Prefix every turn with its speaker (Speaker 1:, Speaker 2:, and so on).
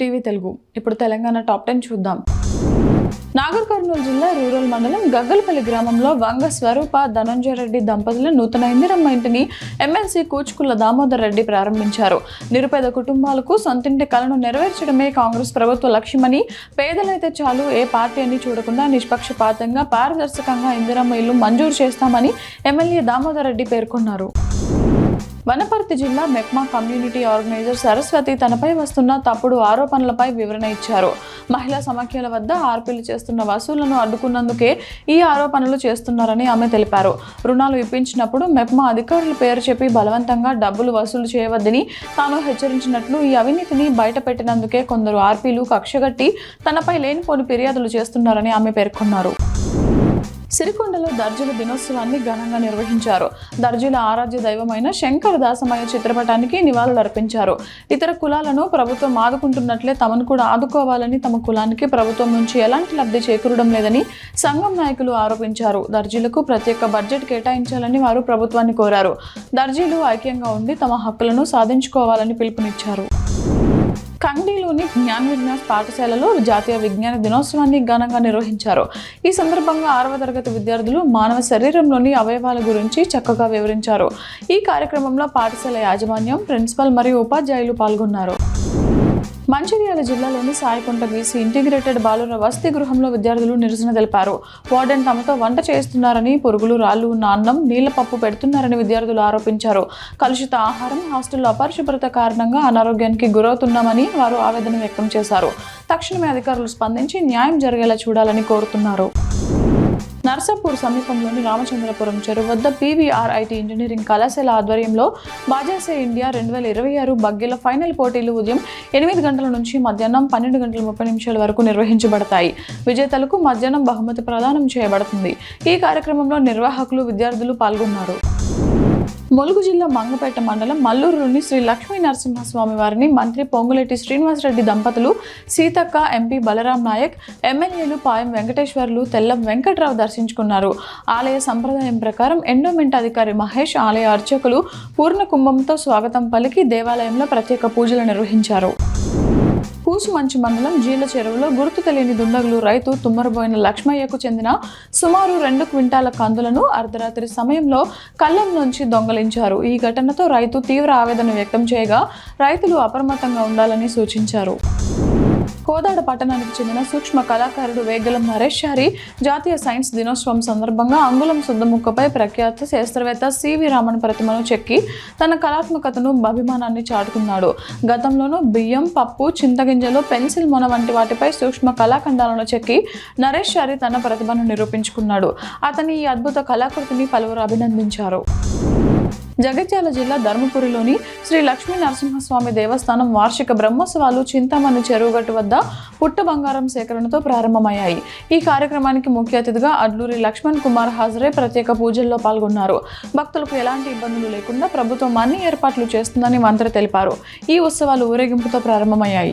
Speaker 1: TV Telugu. ఇప్పుడు Telangana top 10 చూద్దాం. నాగర్ కర్నూలు జిల్లా రూరల్ మండలం గగ్గలపల్లి గ్రామంలో వంగ స్వరూప ధనంజయ రెడ్డి దంపతుల నూతన ఇందిరమ్మ ఇంటిని ఎమ్మెల్సీ కూచుకుల దామోదర్ రెడ్డి ప్రారంభించారు. నిరుపేద కుటుంబాలకు సొంతింటి కలను నెరవేర్చడమే కాంగ్రెస్ ప్రభుత్వ లక్ష్యమని, పేదలైతే చాలు ఏ పార్టీ అని చూడకుండా నిష్పక్షపాతంగా పారదర్శకంగా ఇందిరమ్మ ఇల్లు మంజూరు చేస్తామని ఎమ్మెల్యే దామోదర్ రెడ్డి పేర్కొన్నారు. వనపర్తి జిల్లా మెప్మా కమ్యూనిటీ ఆర్గనైజర్ సరస్వతి తనపై వస్తున్న తప్పుడు ఆరోపణలపై వివరణ ఇచ్చారు. మహిళా సమాఖ్యల వద్ద ఆర్పీలు చేస్తున్న వసూళ్లను అడ్డుకున్నందుకే ఈ ఆరోపణలు చేస్తున్నారని ఆమె తెలిపారు. రుణాలు ఇప్పించినప్పుడు మెప్మా అధికారుల పేరు చెప్పి బలవంతంగా డబ్బులు వసూలు చేయవద్దని తాను హెచ్చరించినట్లు, ఈ అవినీతిని బయటపెట్టినందుకే కొందరు ఆర్పీలు కక్షగట్టి తనపై లేనిపోని ఫిర్యాదులు చేస్తున్నారని ఆమె పేర్కొన్నారు. సిరికొండలో దర్జీల దినోత్సవాన్ని ఘనంగా నిర్వహించారు. దర్జీల ఆరాధ్య దైవమైన శంకర దాసమయ్య చిత్రపటానికి నివాళులర్పించారు. ఇతర కులాలను ప్రభుత్వం ఆదుకుంటున్నట్లే తమను కూడా ఆదుకోవాలని, తమ కులానికి ప్రభుత్వం నుంచి ఎలాంటి లబ్ధి చేకూరడం లేదని సంఘం నాయకులు ఆరోపించారు. దర్జీలకు ప్రత్యేక బడ్జెట్ కేటాయించాలని వారు ప్రభుత్వాన్ని కోరారు. దర్జీలు ఐక్యంగా ఉండి తమ హక్కులను సాధించుకోవాలని పిలుపునిచ్చారు. కంగ్లీలోని జ్ఞాన విజ్ఞాన పాఠశాలలో జాతీయ విజ్ఞాన దినోత్సవాన్ని ఘనంగా నిర్వహించారు. ఈ సందర్భంగా 6వ తరగతి విద్యార్థులు మానవ శరీరంలోని అవయవాల గురించి చక్కగా వివరించారు. ఈ కార్యక్రమంలో పాఠశాల యాజమాన్యం, ప్రిన్సిపల్ మరియు ఉపాధ్యాయులు పాల్గొన్నారు. మంచిర్యాల జిల్లాలోని సాయికుంట వీసీ ఇంటిగ్రేటెడ్ బాలుర వసతి గృహంలో విద్యార్థులు నిరసన తెలిపారు. వార్డెన్ తమతో వంట చేస్తున్నారని, పురుగులు, రాళ్లు ఉన్న అన్నం, నీళ్ల పప్పు పెడుతున్నారని విద్యార్థులు ఆరోపించారు. కలుషిత ఆహారం, హాస్టల్లో అపరిశుభ్రత కారణంగా అనారోగ్యానికి గురవుతున్నామని వారు ఆవేదన వ్యక్తం చేశారు. తక్షణమే అధికారులు స్పందించి న్యాయం జరిగేలా చూడాలని కోరుతున్నారు. నర్సాపూర్ సమీపంలోని రామచంద్రపురం చెరువు వద్ద పీవీఆర్ఐటీ ఇంజనీరింగ్ కళాశాల ఆధ్వర్యంలో బాజాసే ఇండియా 2026 బగ్గీల ఫైనల్ పోటీలు ఉదయం 8 గంటల నుంచి మధ్యాహ్నం 12:30 వరకు నిర్వహించబడతాయి. విజేతలకు మధ్యాహ్నం బహుమతి ప్రదానం చేయబడుతుంది. ఈ కార్యక్రమంలో నిర్వాహకులు, విద్యార్థులు పాల్గొన్నారు. ములుగు జిల్లా మంగపేట మండలం మల్లూరులోని శ్రీ లక్ష్మీ నరసింహస్వామి వారిని మంత్రి పొంగులేటి శ్రీనివాసరెడ్డి దంపతులు, సీతక్క, ఎంపీ బలరాం నాయక్, ఎమ్మెల్యేలు పాయం వెంకటేశ్వర్లు, తెల్లం వెంకట్రావు దర్శించుకున్నారు. ఆలయ సంప్రదాయం ప్రకారం ఎండోమెంట్ అధికారి మహేష్, ఆలయ అర్చకులు పూర్ణ కుంభంతో స్వాగతం పలికి దేవాలయంలో ప్రత్యేక పూజలు నిర్వహించారు. కూసుమంచి మండలం జీల చెరువులో గుర్తు తెలియని దుండగులు రైతు తుమ్మరబోయిన లక్ష్మయ్యకు చెందిన సుమారు 2 క్వింటాల కందులను అర్ధరాత్రి సమయంలో కళ్ళంలోంచి దొంగలించారు. ఈ ఘటనతో రైతు తీవ్ర ఆవేదన వ్యక్తం చేయగా రైతులు అప్రమత్తంగా ఉండాలని సూచించారు. కోదాడ పట్టణానికి చెందిన సూక్ష్మ కళాకారుడు వేగలం నరేష్ చారి జాతీయ సైన్స్ దినోత్సవం సందర్భంగా అంగుళం శుద్ధముక్కపై ప్రఖ్యాత శాస్త్రవేత్త సివి రామన్ ప్రతిమను చెక్కి తన కళాత్మకతను, అభిమానాన్ని చాటుకున్నాడు. గతంలోనూ బియ్యం, పప్పు, చింతగింజలు, పెన్సిల్ మొన వంటి వాటిపై సూక్ష్మ కళాఖండాలను చెక్కి నరేష్ చారి తన ప్రతిభను నిరూపించుకున్నాడు. అతని ఈ అద్భుత కళాకృతిని పలువురు అభినందించారు. జగిత్యాల జిల్లా ధర్మపురిలోని శ్రీ లక్ష్మీ నరసింహస్వామి దేవస్థానం వార్షిక బ్రహ్మోత్సవాలు చింతామణి చెరువుగట్టు వద్ద పుట్ట బంగారం సేకరణతో ప్రారంభమయ్యాయి. ఈ కార్యక్రమానికి ముఖ్య అతిథిగా అడ్లూరి లక్ష్మణ్ కుమార్ హాజరై ప్రత్యేక పూజల్లో పాల్గొన్నారు. భక్తులకు ఎలాంటి ఇబ్బందులు లేకుండా ప్రభుత్వం అన్ని ఏర్పాట్లు చేస్తుందని మంత్రి తెలిపారు. ఈ ఉత్సవాలు ఊరేగింపుతో ప్రారంభమయ్యాయి.